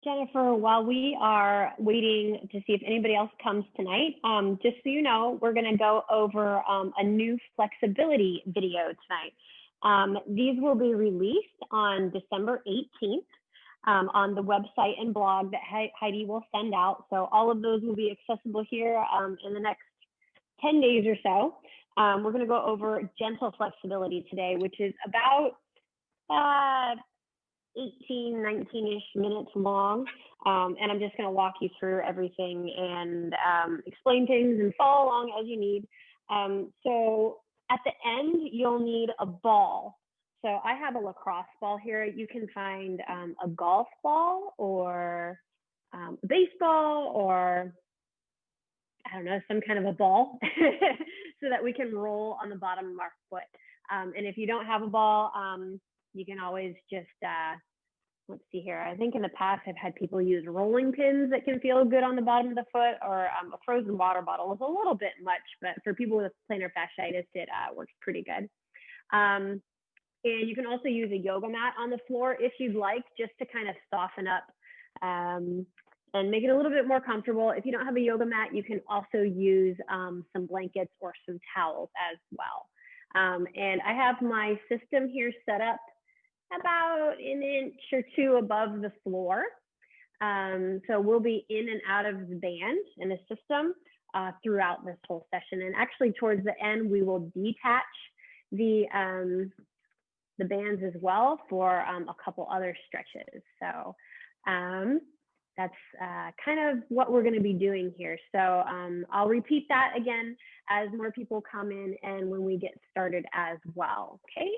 Jennifer, while we are waiting to see if anybody else comes tonight, just so you know, we're going to go over a new flexibility video tonight. These will be released on December 18th on the website and blog that Heidi will send out. So all of those will be accessible here in the next 10 days or so. We're going to go over gentle flexibility today, which is about 18, 19-ish minutes long. And I'm just going to walk you through everything and explain things and follow along as you need. So at the end, you'll need a ball. So I have a lacrosse ball here. You can find a golf ball or a baseball or I don't know, some kind of a ball so that we can roll on the bottom of our foot. And if you don't have a ball, you can always just, let's see here. I think in the past, I've had people use rolling pins that can feel good on the bottom of the foot, or a frozen water bottle is a little bit much, but for people with plantar fasciitis, it works pretty good. And you can also use a yoga mat on the floor if you'd like, just to kind of soften up and make it a little bit more comfortable. If you don't have a yoga mat, you can also use some blankets or some towels as well. And I have my system here set up about an inch or two above the floor. So we'll be in and out of the band in the system throughout this whole session. And actually towards the end, we will detach the bands as well for a couple other stretches. So that's kind of what we're going to be doing here. So I'll repeat that again as more people come in and when we get started as well, okay?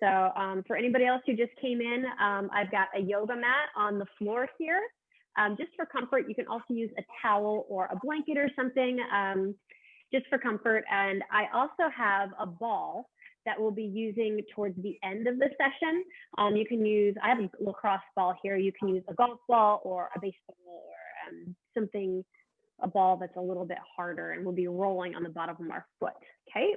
So for anybody else who just came in, I've got a yoga mat on the floor here. Just for comfort, you can also use a towel or a blanket or something just for comfort. And I also have a ball that we'll be using towards the end of the session. You can use, I have a lacrosse ball here. You can use a golf ball or a baseball or something, a ball that's a little bit harder, and we'll be rolling on the bottom of our foot, okay?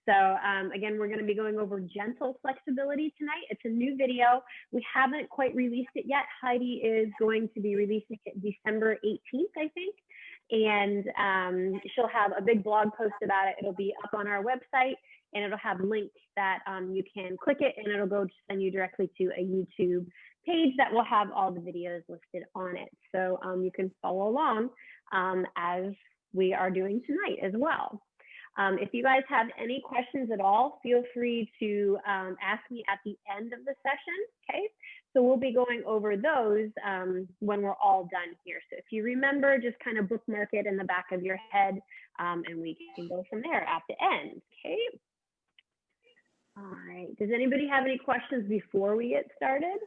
So again, we're gonna be going over gentle flexibility tonight. It's a new video. We haven't quite released it yet. Heidi is going to be releasing it December 18th, I think. And she'll have a big blog post about it. It'll be up on our website, and it'll have links that you can click it, and it'll go send you directly to a YouTube page that will have all the videos listed on it. So you can follow along as we are doing tonight as well. If you guys have any questions at all, feel free to ask me at the end of the session, okay? So we'll be going over those when we're all done here. So if you remember, just kind of bookmark it in the back of your head, and we can go from there at the end, okay? All right, does anybody have any questions before we get started?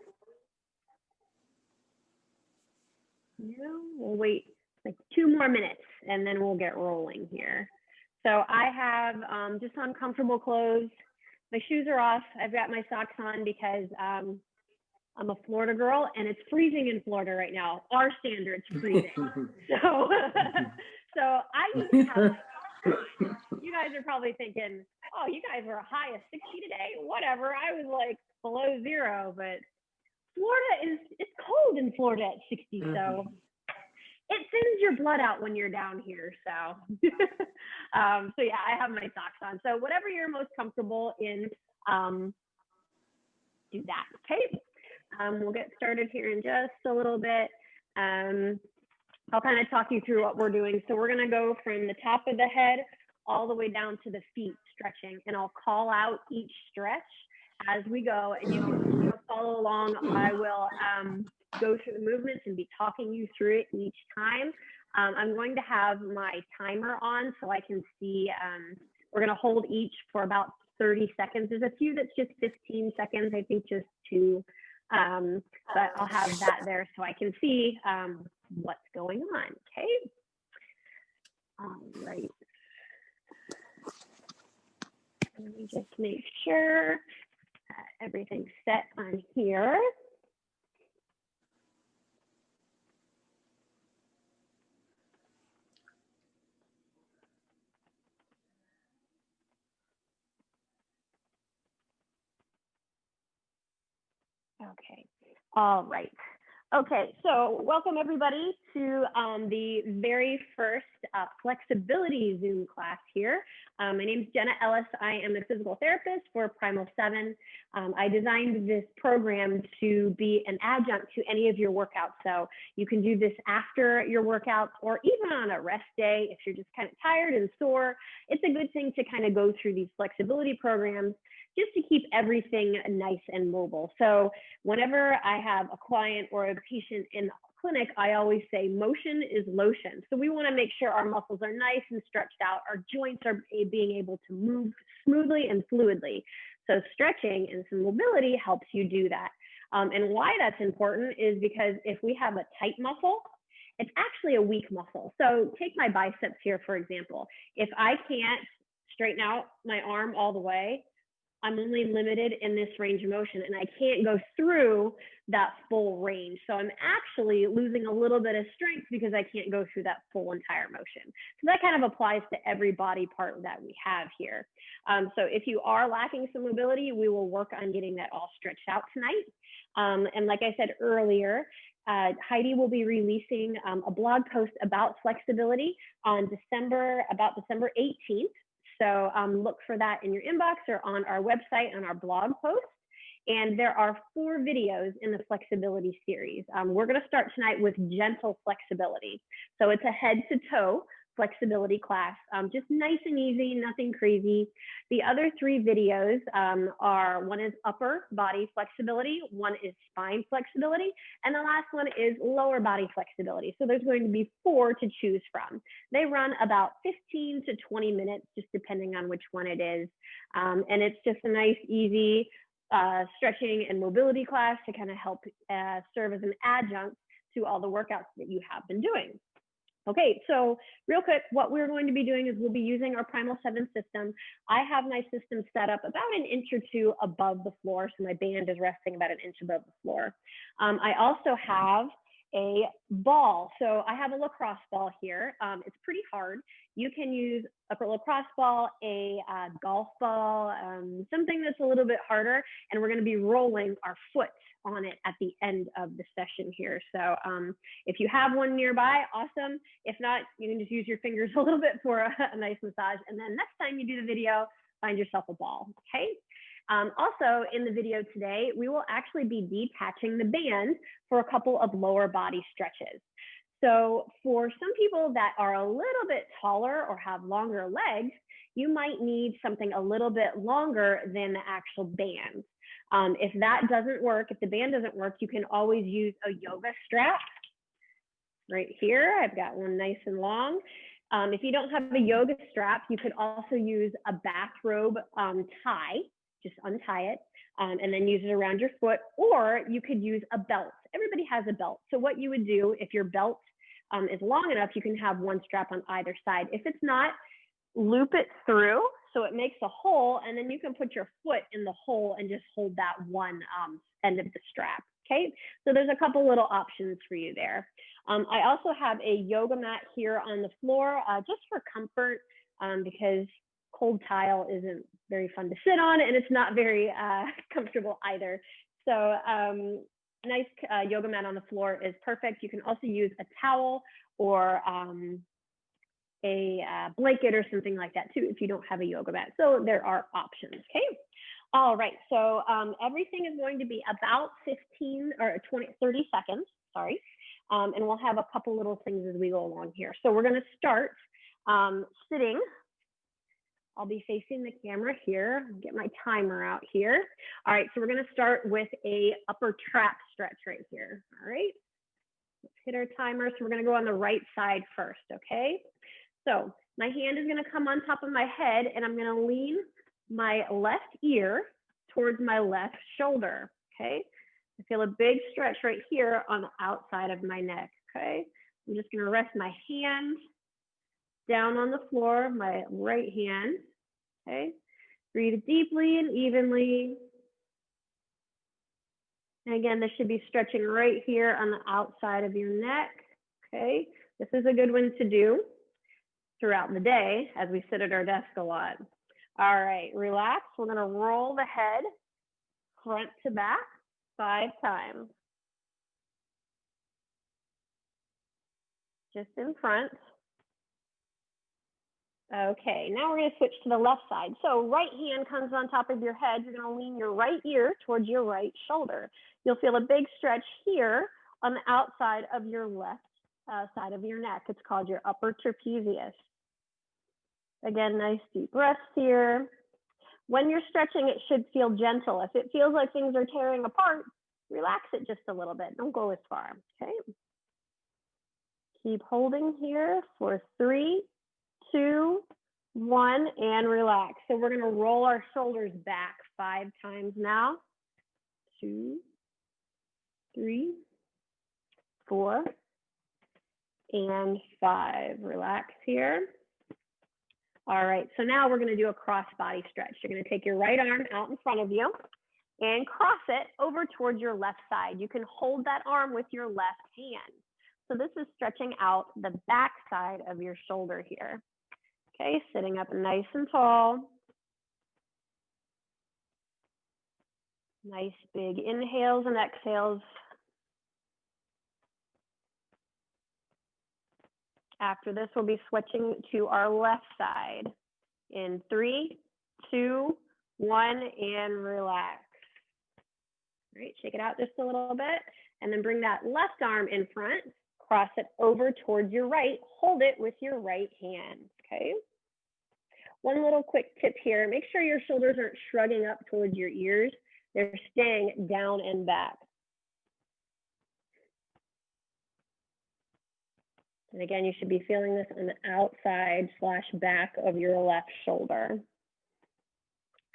No, we'll wait like 2 more minutes and then we'll get rolling here. So I have just on comfortable clothes. My shoes are off. I've got my socks on because I'm a Florida girl and it's freezing in Florida right now. Our standards freezing. So, so I need to have my socks on. You guys are probably thinking, oh, you guys are a high of 60 today. Whatever. I was like below 0, but Florida it's cold in Florida at 60. So it thins your blood out when you're down here. So, so yeah, I have my socks on. So whatever you're most comfortable in, do that, okay? We'll get started here in just a little bit. I'll kind of talk you through what we're doing. So we're gonna go from the top of the head all the way down to the feet stretching, and I'll call out each stretch as we go, and you can follow along. I will go through the movements and be talking you through it each time. I'm going to have my timer on so I can see, we're gonna hold each for about 30 seconds. There's a few that's just 15 seconds, I think just 2, but I'll have that there so I can see what's going on, okay? All right. Let me just make sure that everything's set on here. Okay, all right. Okay, so welcome everybody to the very first flexibility Zoom class here. My name is Jenna Ellis. I am a physical therapist for Primal 7. I designed this program to be an adjunct to any of your workouts. So you can do this after your workouts or even on a rest day if you're just kind of tired and sore. It's a good thing to kind of go through these flexibility programs just to keep everything nice and mobile. So whenever I have a client or a patient in the clinic, I always say motion is lotion. So we want to make sure our muscles are nice and stretched out, our joints are being able to move smoothly and fluidly. So stretching and some mobility helps you do that. And why that's important is because if we have a tight muscle, it's actually a weak muscle. So take my biceps here, for example. If I can't straighten out my arm all the way, I'm only limited in this range of motion and I can't go through that full range. So I'm actually losing a little bit of strength because I can't go through that full entire motion. So that kind of applies to every body part that we have here. So if you are lacking some mobility, we will work on getting that all stretched out tonight. And like I said earlier, Heidi will be releasing a blog post about flexibility on December 18th. So look for that in your inbox or on our website on our blog post. And there are 4 videos in the flexibility series. We're going to start tonight with gentle flexibility. So it's a head to toe flexibility class, just nice and easy, nothing crazy. The other 3 videos are, one is upper body flexibility, one is spine flexibility, and the last one is lower body flexibility. So there's going to be 4 to choose from. They run about 15 to 20 minutes, just depending on which one it is. And it's just a nice, easy stretching and mobility class to kind of help serve as an adjunct to all the workouts that you have been doing. Okay, so real quick, what we're going to be doing is we'll be using our Primal 7 system. I have my system set up about an inch or 2 above the floor, so my band is resting about an inch above the floor. I also have a ball. So I have a lacrosse ball here. It's pretty hard. You can use a lacrosse ball, a golf ball, something that's a little bit harder, and we're going to be rolling our foot on it at the end of the session here. So if you have one nearby, awesome. If not, you can just use your fingers a little bit for a nice massage. And then next time you do the video, find yourself a ball, okay? Also in the video today, we will actually be detaching the band for a couple of lower body stretches. So for some people that are a little bit taller or have longer legs, you might need something a little bit longer than the actual band. If that doesn't work, if the band doesn't work, you can always use a yoga strap. Right here, I've got one nice and long. If you don't have a yoga strap, you could also use a bathrobe tie. Just untie it and then use it around your foot, or you could use a belt. Everybody has a belt. So what you would do if your belt is long enough, you can have one strap on either side. If it's not, loop it through so it makes a hole, and then you can put your foot in the hole and just hold that one end of the strap. Okay, so there's a couple little options for you there. I also have a yoga mat here on the floor just for comfort because cold tile isn't very fun to sit on, and it's not very comfortable either. So nice yoga mat on the floor is perfect. You can also use a towel or a blanket or something like that too if you don't have a yoga mat. So there are options, okay? All right, so everything is going to be about 15 or 30 seconds, sorry. And we'll have a couple little things as we go along here. So we're gonna start sitting. I'll be facing the camera here, get my timer out here. All right, so we're gonna start with a upper trap stretch right here, all right? Let's hit our timer. So we're gonna go on the right side first, okay? So my hand is gonna come on top of my head and I'm gonna lean my left ear towards my left shoulder, okay? I feel a big stretch right here on the outside of my neck, okay? I'm just gonna rest my hand down on the floor, my right hand, okay? Breathe deeply and evenly. And again, this should be stretching right here on the outside of your neck, okay? This is a good one to do throughout the day as we sit at our desk a lot. All right, relax. We're gonna roll the head front to back 5 times. just in front. Okay, now we're going to switch to the left side. So right hand comes on top of your head. You're going to lean your right ear towards your right shoulder. You'll feel a big stretch here on the outside of your left side of your neck. It's called your upper trapezius. Again, nice deep breaths here. When you're stretching, it should feel gentle. If it feels like things are tearing apart, relax it just a little bit. Don't go as far, okay? Keep holding here for 3, 2, 1, and relax. So we're gonna roll our shoulders back 5 times now. 2, 3, 4, and 5. Relax here. All right, so now we're gonna do a cross body stretch. You're gonna take your right arm out in front of you and cross it over towards your left side. You can hold that arm with your left hand. So this is stretching out the back side of your shoulder here. Okay, sitting up nice and tall. Nice big inhales and exhales. After this, we'll be switching to our left side in 3, 2, 1, and relax. All right, shake it out just a little bit, and then bring that left arm in front, cross it over towards your right, hold it with your right hand, okay? One little quick tip here, make sure your shoulders aren't shrugging up towards your ears. They're staying down and back. And again, you should be feeling this on the outside / back of your left shoulder.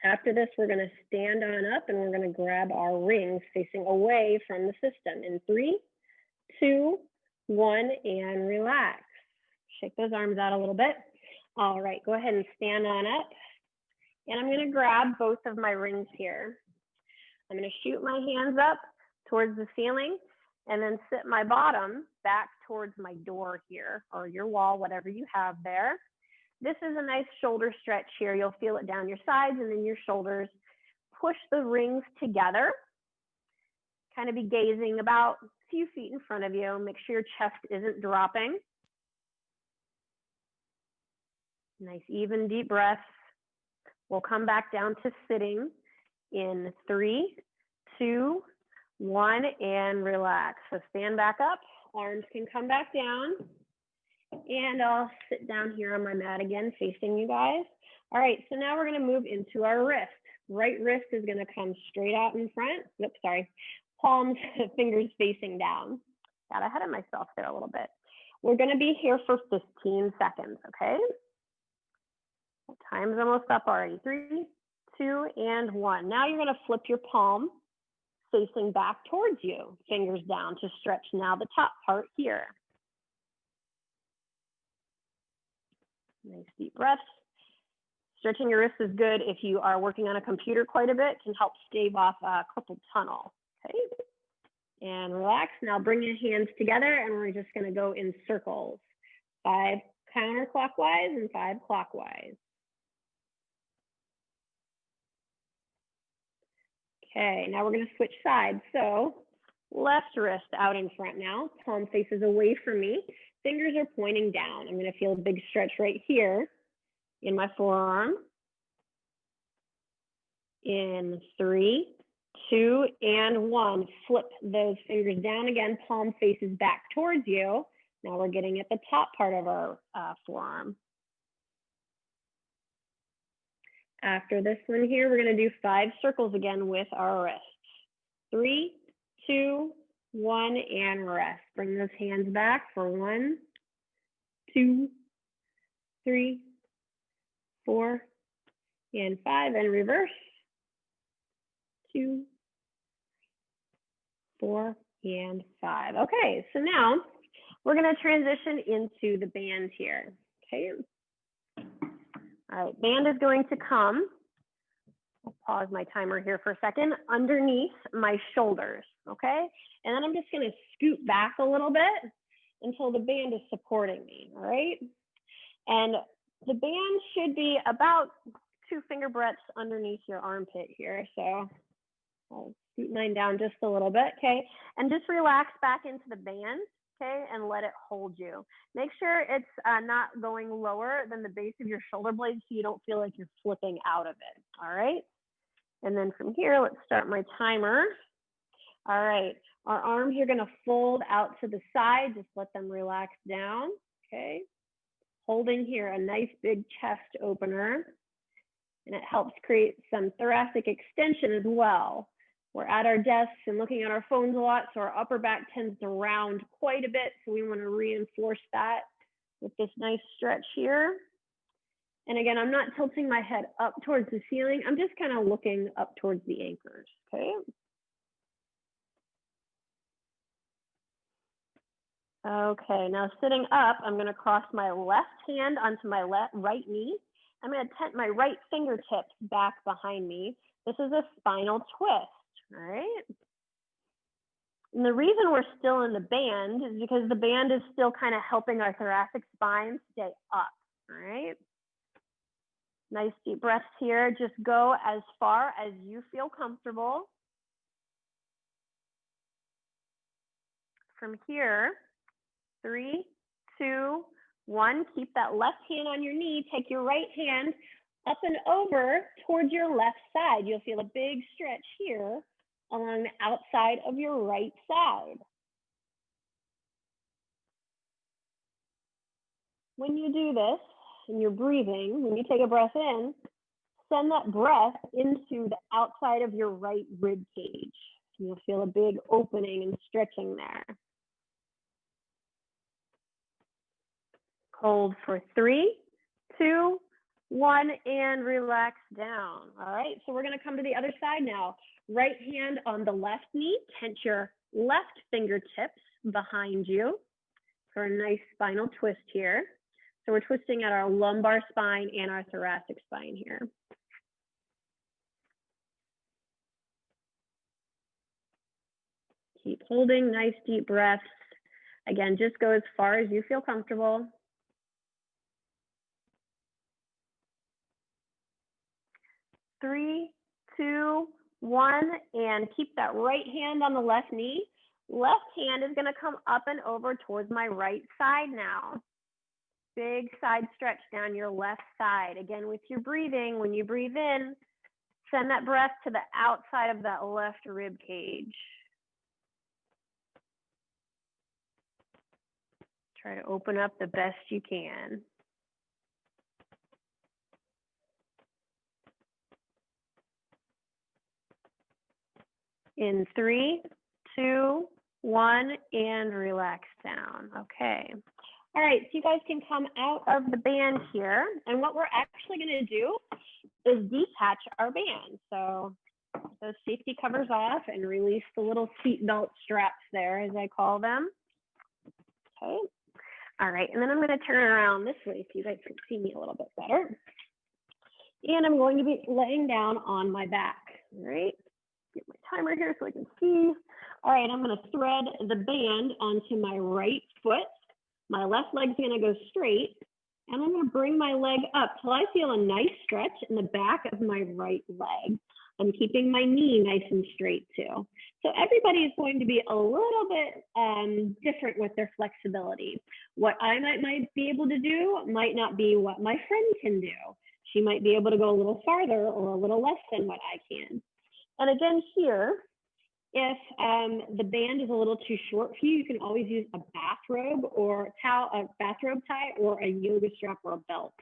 After this, we're gonna stand on up and we're gonna grab our rings facing away from the system in 3, 2, 1, and relax. Shake those arms out a little bit. All right, go ahead and stand on up. And I'm gonna grab both of my rings here. I'm gonna shoot my hands up towards the ceiling and then sit my bottom back towards my door here, or your wall, whatever you have there. This is a nice shoulder stretch here. You'll feel it down your sides and then your shoulders. Push the rings together. Kind of be gazing about a few feet in front of you. Make sure your chest isn't dropping. Nice even deep breaths. We'll come back down to sitting in 3, 2, 1, and relax. So stand back up, arms can come back down, and I'll sit down here on my mat again, facing you guys. All right, so now we're gonna move into our wrist. Right wrist is gonna come straight out in front. Oops, sorry. Palms, fingers facing down. Got ahead of myself there a little bit. We're gonna be here for 15 seconds, okay? Time's almost up already. 3, 2, and 1. Now you're gonna flip your palm facing back towards you, fingers down to stretch now the top part here. Nice deep breaths. Stretching your wrists is good if you are working on a computer quite a bit, can help stave off carpal tunnel, okay? And relax, now bring your hands together and we're just gonna go in circles. 5 counterclockwise and 5 clockwise. Okay, now we're gonna switch sides. So left wrist out in front now, palm faces away from me. Fingers are pointing down. I'm gonna feel a big stretch right here in my forearm. In 3, 2, and 1. Flip those fingers down again, palm faces back towards you. Now we're getting at the top part of our forearm. After this one here, we're gonna do 5 circles again with our wrists. 3, 2, 1, and rest. Bring those hands back for 1, 2, 3, 4, and 5, and reverse. 2, 4, and 5. Okay, so now we're gonna transition into the band here, okay? All right, band is going to come, I'll pause my timer here for a second, underneath my shoulders, okay? And then I'm just gonna scoot back a little bit until the band is supporting me, all right? And the band should be about 2 finger breadths underneath your armpit here. So I'll scoot mine down just a little bit, okay? And just relax back into the band. okay, and let it hold you. Make sure it's not going lower than the base of your shoulder blade so you don't feel like you're flipping out of it, all right? And then from here, let's start my timer. All right, our arms are gonna fold out to the side, just let them relax down, okay? Holding here a nice big chest opener, and it helps create some thoracic extension as well. We're at our desks and looking at our phones a lot, so our upper back tends to round quite a bit, so we want to reinforce that with this nice stretch here. And again, I'm not tilting my head up towards the ceiling, I'm just kind of looking up towards the anchors, okay? Okay, now sitting up, I'm going to cross my left hand onto my right knee. I'm going to tent my right fingertips back behind me. This is a spinal twist, all right? And the reason we're still in the band is because the band is still kind of helping our thoracic spine stay up, all right? Nice deep breaths here. Just go as far as you feel comfortable. From here, 3, 2, 1. Keep that left hand on your knee. Take your right hand up and over towards your left side. You'll feel a big stretch here along the outside of your right side. When you do this and you're breathing, when you take a breath in, send that breath into the outside of your right rib cage. You'll feel a big opening and stretching there. Hold for 3, 2, 1, and relax down. All right, so we're gonna come to the other side now. Right hand on the left knee, tent your left fingertips behind you for a nice spinal twist here. So we're twisting at our lumbar spine and our thoracic spine here. Keep holding, nice deep breaths. Again, just go as far as you feel comfortable. 3, 2, 1, and keep that right hand on the left knee. Left hand is gonna come up and over towards my right side now. Big side stretch down your left side. Again, with your breathing, when you breathe in, send that breath to the outside of that left rib cage. Try to open up the best you can. In 3, 2, 1, and relax down. Okay. All right, so you guys can come out of the band here. And what we're actually gonna do is detach our band. So those safety covers off and release the little seatbelt straps there, as I call them. Okay. All right, and then I'm gonna turn around this way so you guys can see me a little bit better. And I'm going to be laying down on my back, all right? Get my timer here so I can see. All right, I'm gonna thread the band onto my right foot. My left leg's gonna go straight, and I'm gonna bring my leg up till I feel a nice stretch in the back of my right leg. I'm keeping my knee nice and straight too. So everybody is going to be a little bit different with their flexibility. What I might be able to do might not be what my friend can do. She might be able to go a little farther or a little less than what I can. And again here, if the band is a little too short for you, you can always use a bathrobe or a bathrobe tie or a yoga strap or a belt.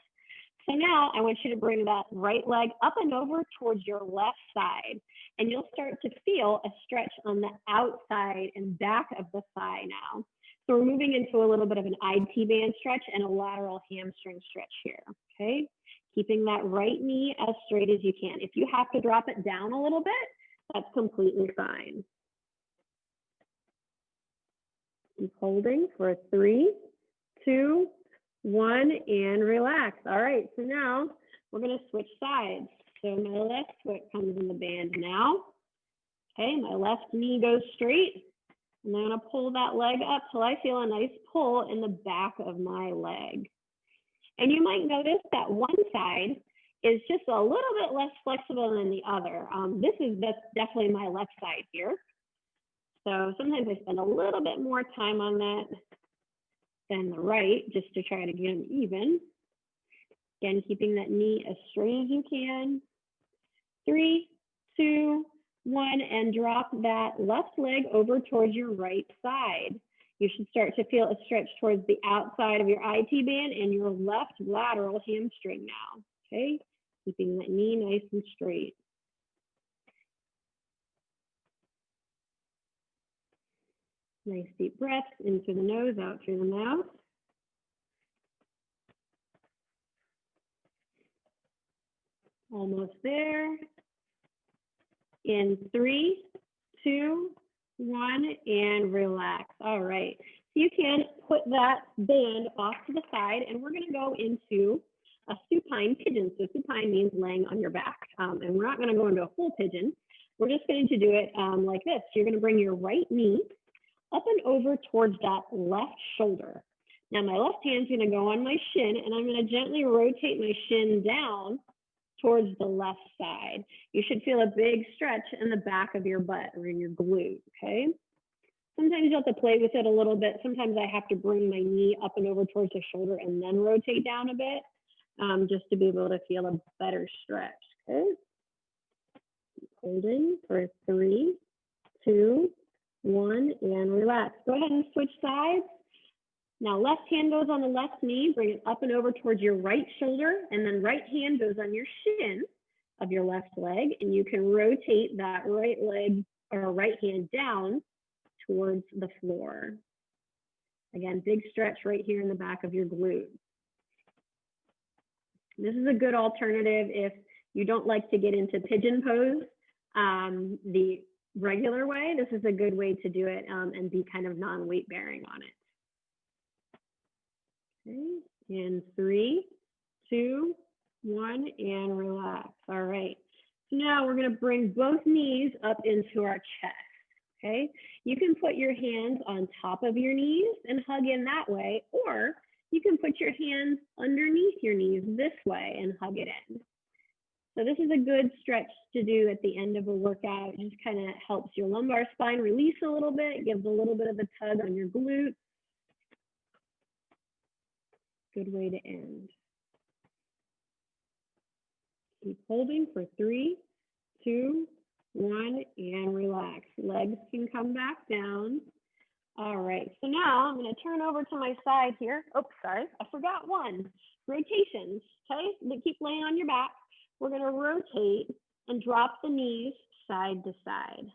So now I want you to bring that right leg up and over towards your left side, and you'll start to feel a stretch on the outside and back of the thigh now. So we're moving into a little bit of an IT band stretch and a lateral hamstring stretch here, okay? Keeping that right knee as straight as you can. If you have to drop it down a little bit, that's completely fine. Keep holding for 3, 2, 1, and relax. All right, so now we're gonna switch sides. So my left foot comes in the band now. Okay, my left knee goes straight. And I'm gonna pull that leg up till I feel a nice pull in the back of my leg. And you might notice that one side is just a little bit less flexible than the other. That's definitely my left side here. So sometimes I spend a little bit more time on that than the right, just to try to get them even. Again, keeping that knee as straight as you can. 3, 2, 1, and drop that left leg over towards your right side. You should start to feel a stretch towards the outside of your IT band and your left lateral hamstring now, okay? Keeping that knee nice and straight. Nice deep breaths into the nose, out through the mouth. Almost there. In 3, 2, 1, and relax. All right. So you can put that band off to the side, and we're going to go into a supine pigeon. So supine means laying on your back. And we're not going to go into a full pigeon. We're just going to do it like this. You're going to bring your right knee up and over towards that left shoulder. Now my left hand's going to go on my shin, and I'm going to gently rotate my shin down towards the left side. You should feel a big stretch in the back of your butt or in your glute, okay? Sometimes you have to play with it a little bit. Sometimes I have to bring my knee up and over towards the shoulder and then rotate down a bit, just to be able to feel a better stretch, okay? Holding for 3, 2, 1, and relax. Go ahead and switch sides. Now left hand goes on the left knee, bring it up and over towards your right shoulder, and then right hand goes on your shin of your left leg, and you can rotate that right leg or right hand down towards the floor. Again, big stretch right here in the back of your glute. This is a good alternative if you don't like to get into pigeon pose the regular way. This is a good way to do it and be kind of non-weight bearing on it. Okay, in 3, 2, 1, and relax. All right. So now we're going to bring both knees up into our chest. Okay. You can put your hands on top of your knees and hug in that way, or you can put your hands underneath your knees this way and hug it in. So this is a good stretch to do at the end of a workout. It just kind of helps your lumbar spine release a little bit, gives a little bit of a tug on your glute. Good way to end. Keep holding for 3, 2, 1, and relax. Legs can come back down. All right, so now I'm going to turn over to my side here. Oh, sorry, I forgot one. Rotations, okay? Keep laying on your back. We're going to rotate and drop the knees side to side.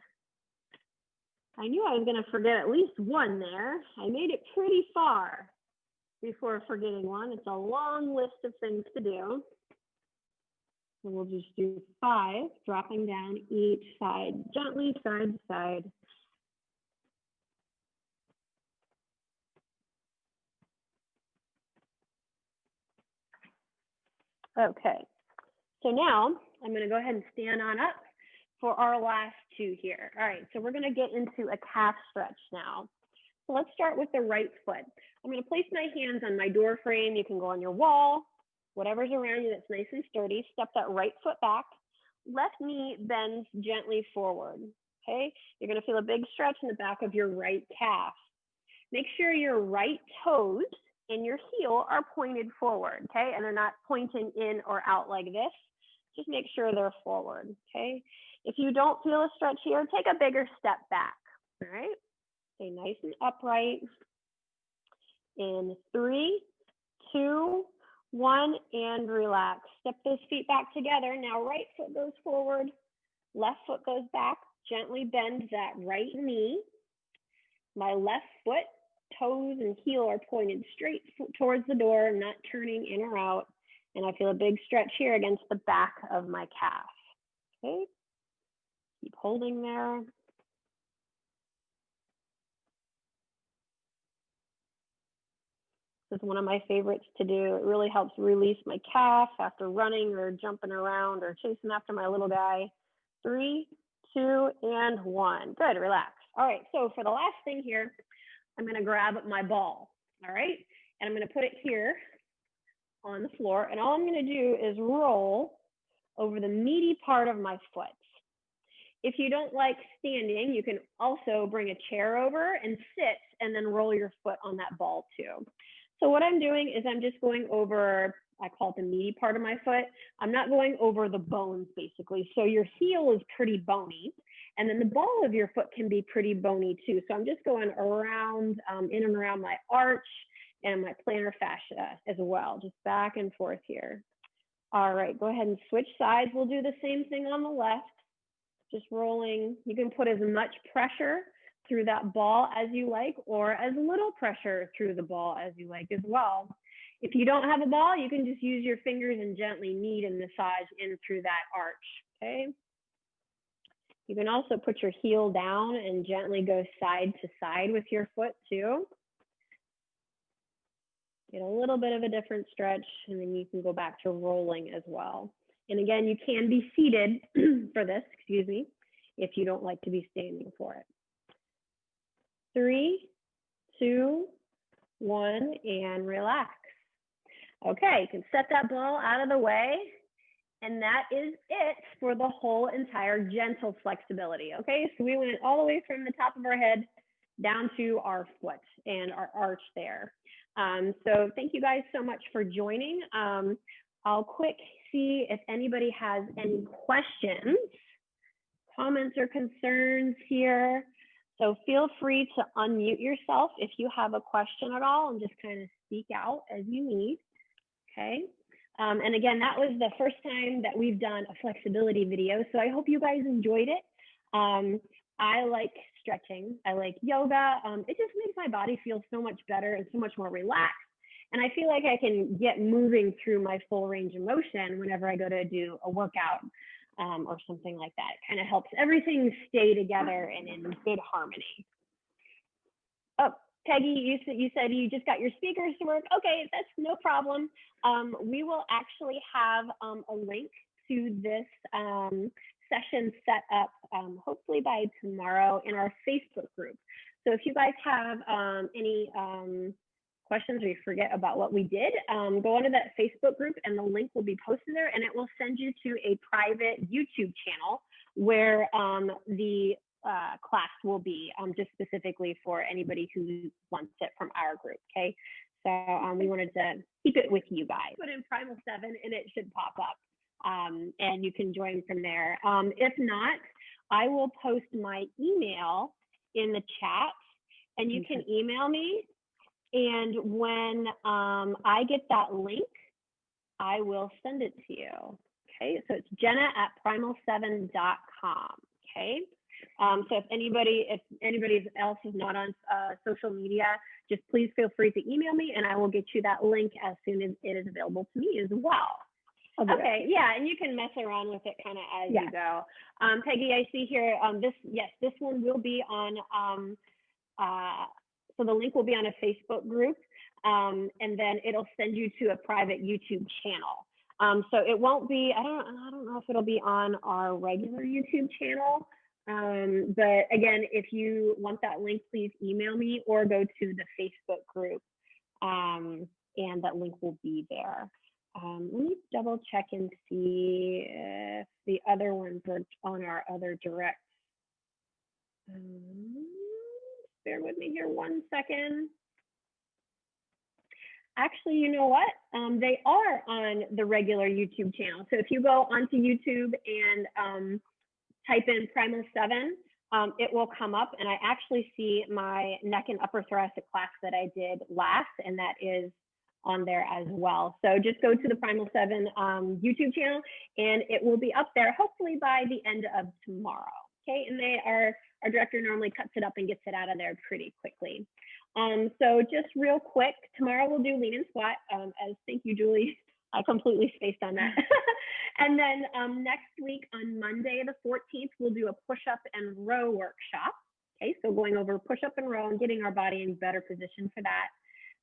I knew I was going to forget at least one there. I made it pretty far before forgetting one. It's a long list of things to do. So we'll just do 5, dropping down each side, gently side to side. Okay, so now I'm going to go ahead and stand on up for our last 2 here. All right, so we're going to get into a calf stretch now. So let's start with the right foot. I'm going to place my hands on my door frame. You can go on your wall, whatever's around you that's nice and sturdy. Step that right foot back. Left knee bends gently forward, okay? You're going to feel a big stretch in the back of your right calf. Make sure your right toes and your heel are pointed forward, okay? And they're not pointing in or out like this. Just make sure they're forward, okay? If you don't feel a stretch here, take a bigger step back, all right? Stay nice and upright. In 3, 2, 1, and relax. Step those feet back together. Now right foot goes forward, left foot goes back. Gently bend that right knee. My left foot, toes and heel are pointed straight towards the door, not turning in or out. And I feel a big stretch here against the back of my calf. Okay, keep holding there. This is one of my favorites to do. It really helps release my calf after running or jumping around or chasing after my little guy. 3, 2, and 1. Good, relax. All right, so for the last thing here, I'm going to grab my ball, all right? And I'm going to put it here on the floor. And all I'm going to do is roll over the meaty part of my foot. If you don't like standing, you can also bring a chair over and sit and then roll your foot on that ball too. So what I'm doing is I'm just going over, I call it the meaty part of my foot. I'm not going over the bones basically. So your heel is pretty bony, and then the ball of your foot can be pretty bony too. So I'm just going around, in and around my arch and my plantar fascia as well, just back and forth here. All right, go ahead and switch sides. We'll do the same thing on the left, just rolling. You can put as much pressure through that ball as you like, or as little pressure through the ball as you like as well. If you don't have a ball, you can just use your fingers and gently knead and massage in through that arch, okay? You can also put your heel down and gently go side to side with your foot too. Get a little bit of a different stretch, and then you can go back to rolling as well. And again, you can be seated for this, excuse me, if you don't like to be standing for it. 3, 2, 1, and relax. Okay, you can set that ball out of the way, and that is it for the whole entire gentle flexibility. Okay, so we went all the way from the top of our head down to our foot and our arch there. So thank you guys so much for joining. I'll quick see if anybody has any questions, comments, or concerns here. So feel free to unmute yourself if you have a question at all and just kind of speak out as you need, okay? And again, that was the first time that we've done a flexibility video, so I hope you guys enjoyed it. I like stretching, I like yoga. It just makes my body feel so much better and so much more relaxed. And I feel like I can get moving through my full range of motion whenever I go to do a workout or something like that. It kind of helps everything stay together and in good harmony. Oh, Peggy, you said you just got your speakers to work. Okay, that's no problem. We will actually have a link to this session set up hopefully by tomorrow in our Facebook group. So if you guys have any questions or you forget about what we did, go onto that Facebook group and the link will be posted there, and it will send you to a private YouTube channel where the class will be just specifically for anybody who wants it from our group, okay? So we wanted to keep it with you guys. Put in Primal 7 and it should pop up. And you can join from there. If not, I will post my email in the chat, and you can email me. And when I get that link, I will send it to you. Okay, so it's jenna@primal7.com. Okay, so if anybody else is not on social media, just please feel free to email me, and I will get you that link as soon as it is available to me as well. Okay, yeah, and you can mess around with it kind of as you go. Peggy, I see here, this one will be on, so the link will be on a Facebook group, and then it'll send you to a private YouTube channel. So it won't be, I don't know if it'll be on our regular YouTube channel, but again, if you want that link, please email me or go to the Facebook group, and that link will be there. Let me double check and see if the other ones are on our other direct. Bear with me here 1 second. Actually, you know what? They are on the regular YouTube channel. So if you go onto YouTube and type in Primal 7, it will come up, and I actually see my neck and upper thoracic class that I did last, and that is on there as well. So just go to the Primal 7 YouTube channel, and it will be up there hopefully by the end of tomorrow. Okay, and our director normally cuts it up and gets it out of there pretty quickly. So just real quick, tomorrow we'll do lean and squat. As thank you, Julie. I completely spaced on that. And then next week on Monday, the 14th, we'll do a push-up and row workshop. Okay, so going over push-up and row and getting our body in better position for that.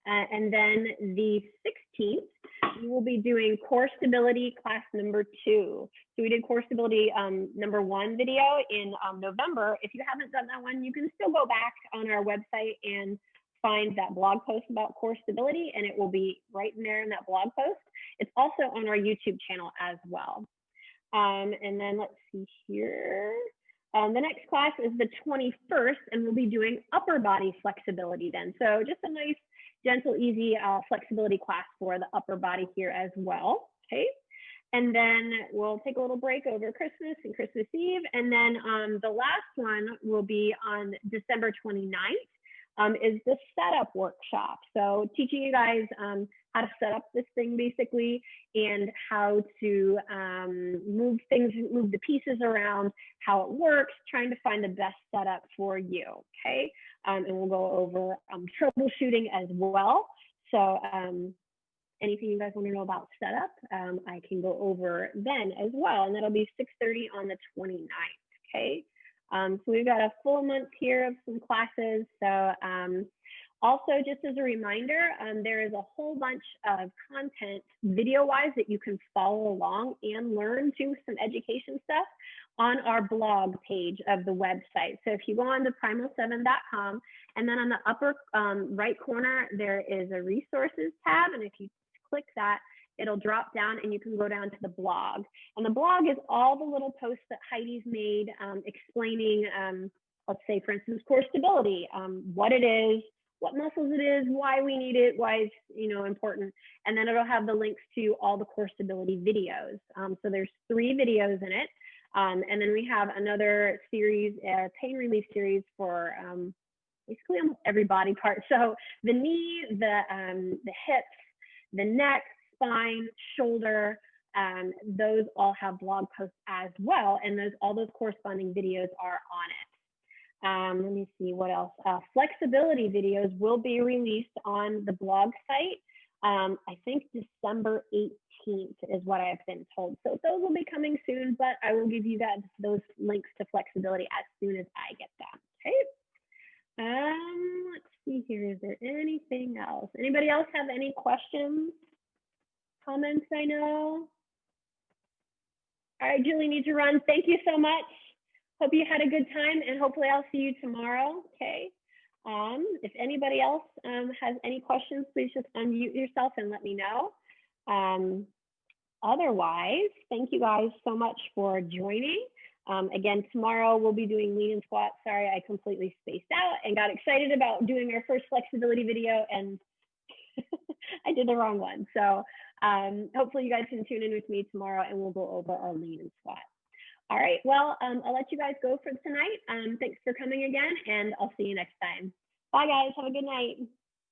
And then the 16th, we will be doing core stability class number 2. So we did core stability number 1 video in November. If you haven't done that one, you can still go back on our website and find that blog post about core stability, and it will be right in there in that blog post. It's also on our YouTube channel as well. And then let's see here. The next class is the 21st, and we'll be doing upper body flexibility then. So just a nice, gentle, easy flexibility class for the upper body here as well, okay? And then we'll take a little break over Christmas and Christmas Eve. And then the last one will be on December 29th, is the setup workshop. So teaching you guys how to set up this thing basically, and how to move the pieces around, how it works, trying to find the best setup for you, okay? And we'll go over troubleshooting as well. So anything you guys want to know about setup, I can go over then as well, and that'll be 6:30 on the 29th, okay? So we've got a full month here of some classes. So also, just as a reminder, there is a whole bunch of content video-wise that you can follow along and learn too, some education stuff on our blog page of the website. So if you go on to primal7.com, and then on the upper right corner, there is a resources tab. And if you click that, it'll drop down and you can go down to the blog. And the blog is all the little posts that Heidi's made explaining, let's say, for instance, core stability, what it is, what muscles it is, why we need it, why it's important. And then it'll have the links to all the core stability videos. So there's 3 videos in it. And then we have another series, pain relief series for basically almost every body part. So the knee, the hips, the neck, spine, shoulder, those all have blog posts as well. And all those corresponding videos are on it. Let me see what else. Flexibility videos will be released on the blog site. I think December 18th is what I've been told. So those will be coming soon, but I will give you guys those links to flexibility as soon as I get them, okay? Let's see here, is there anything else? Anybody else have any questions, comments? I know. All right, Julie needs to run. Thank you so much. Hope you had a good time, and hopefully I'll see you tomorrow, okay? If anybody else has any questions, please just unmute yourself and let me know. Otherwise, thank you guys so much for joining. Again, tomorrow we'll be doing lean and squat. Sorry, I completely spaced out and got excited about doing our first flexibility video, and I did the wrong one. So hopefully you guys can tune in with me tomorrow, and we'll go over our lean and squat. All right, well, I'll let you guys go for tonight. Thanks for coming again, and I'll see you next time. Bye, guys. Have a good night.